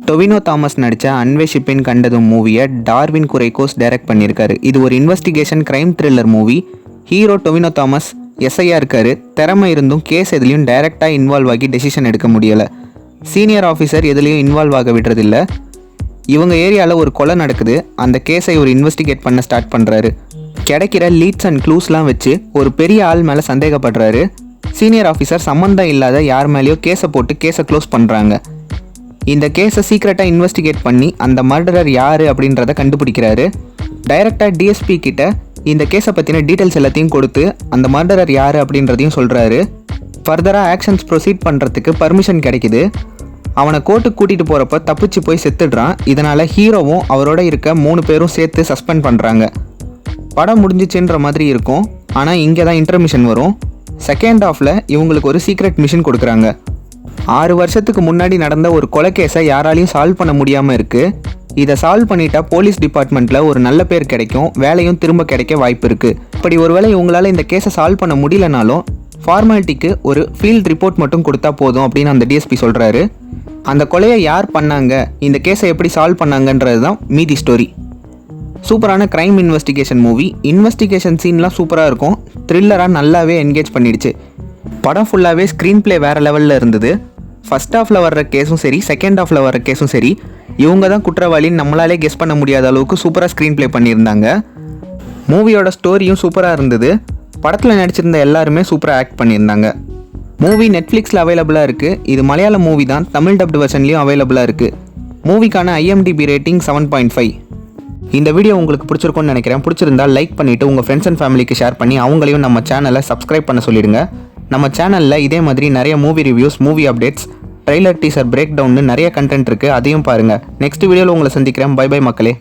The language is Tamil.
டொவினோ தாமஸ் நடித்த அன்வேஷிப்பின் கண்டதும் மூவியை டார்வின் குரைகோஸ் டைரக்ட் பண்ணியிருக்காரு. இது ஒரு investigation crime thriller movie. Hero Tovino Thomas எஸ்ஐயாக இருக்காரு. திறமை இருந்தும் கேஸ் எதுலேயும் டைரெக்டாக இன்வால்வ் ஆகி டெசிஷன் எடுக்க முடியலை. சீனியர் ஆஃபீஸர் எதுலேயும் இன்வால்வ் ஆக விடுறதில்ல. இவங்க ஏரியாவில் ஒரு கொலை நடக்குது. அந்த கேஸை ஒரு இன்வெஸ்டிகேட் பண்ண ஸ்டார்ட் பண்ணுறாரு. கிடைக்கிற லீட்ஸ் அண்ட் க்ளூஸ்லாம் வச்சு ஒரு பெரிய ஆள் மேலே சந்தேகப்படுறாரு. சீனியர் ஆஃபீஸர் சம்மந்தம் இல்லாத யார் மேலேயோ கேஸை போட்டு கேஸை க்ளோஸ் பண்ணுறாங்க. இந்த கேஸை சீக்ரெட்டாக இன்வெஸ்டிகேட் பண்ணி அந்த மர்டரர் யார் அப்படின்றத கண்டுபிடிக்கிறாரு. டைரெக்டாக டிஎஸ்பி கிட்ட இந்த கேஸை பற்றின டீட்டெயில்ஸ் எல்லாத்தையும் கொடுத்து அந்த மர்டரர் யார் அப்படின்றதையும் சொல்கிறாரு. ஃபர்தராக ஆக்ஷன்ஸ் ப்ரொசீட் பண்ணுறதுக்கு பர்மிஷன் கிடைக்கிது. அவனை கோர்ட்டுக்கு கூட்டிகிட்டு போகிறப்ப தப்பிச்சு போய் செத்துடுறான். இதனால் ஹீரோவும் அவரோட இருக்க 3 பேரும் சேர்த்து சஸ்பெண்ட் பண்ணுறாங்க. படம் முடிஞ்சிச்சுன்ற மாதிரி இருக்கும். ஆனால் இங்கே தான் இன்டர்மிஷன் வரும். செகண்ட் ஹாஃபில் இவங்களுக்கு ஒரு சீக்ரெட் மிஷன் கொடுக்குறாங்க. 6 வருஷத்துக்கு முன்னாடி நடந்த ஒரு கொலை கேஸை யாராலையும் சால்வ் பண்ண முடியாமல் இருக்குது. இதை சால்வ் பண்ணிட்டா போலீஸ் டிபார்ட்மெண்ட்டில் ஒரு நல்ல பேர் கிடைக்கும், வேலையும் திரும்ப கிடைக்க வாய்ப்பு இருக்குது. அப்படி ஒருவேளை இவங்களால் இந்த கேஸை சால்வ் பண்ண முடியலனாலும் ஃபார்மாலிட்டிக்கு ஒரு ஃபீல்ட் ரிப்போர்ட் மட்டும் கொடுத்தா போதும் அப்படின்னு அந்த டிஎஸ்பி சொல்கிறாரு. அந்த கொலையை யார் பண்ணாங்க, இந்த கேஸை எப்படி சால்வ் பண்ணாங்கன்றது தான் மீதி ஸ்டோரி. சூப்பரான க்ரைம் இன்வெஸ்டிகேஷன் மூவி. இன்வெஸ்டிகேஷன் சீன்லாம் சூப்பராக இருக்கும். த்ரில்லராக நல்லாவே என்கேஜ் பண்ணிடுச்சு. படம் ஃபுல்லாகவே ஸ்க்ரீன் பிளே வேறு லெவலில் இருந்தது. ஃபர்ஸ்ட் ஹாஃபில் வர்ற கேஸும் சரி, செகண்ட் ஹாஃபில் வர்ற கேஸும் சரி, இவங்க தான் குற்றவாளின்னு நம்மளாலே கெஸ் பண்ண முடியாத அளவுக்கு சூப்பராக ஸ்க்ரீன் பிளே பண்ணியிருந்தாங்க. மூவியோட ஸ்டோரியும் சூப்பராக இருந்தது. படத்தில் நடிச்சிருந்த எல்லாருமே சூப்பராக ஆக்ட் பண்ணியிருந்தாங்க. மூவி நெட்ஃப்ளிக்ஸில் அவைலபிளாக இருக்குது. இது மலையாள மூவி தான். தமிழ் டப்டு வெர்ஷன்லேயும் அவைலபிளாக இருக்குது. மூவிக்கான IMDb ரேட்டிங் 7.5. இந்த வீடியோ உங்களுக்கு பிடிச்சிருக்கும்னு நினைக்கிறேன். பிடிச்சிருந்தால் லைக் பண்ணிவிட்டு உங்கள் ஃப்ரெண்ட்ஸ் அண்ட் ஃபேமிலிக்கு ஷேர் பண்ணி அவங்களையும் நம்ம சேனலை சப்ஸ்கிரைப் பண்ண சொல்லிடுங்க. நம்ம சேனலில் இதே மாதிரி நிறைய movie reviews, movie updates, trailer, teaser, break டவுன்னு நிறைய கண்டென்ட் இருக்குது. அதையும் பாருங்கள். நெக்ஸ்ட் வீடியோவில் உங்களை சந்திக்கிறேன். பை பை மக்களே.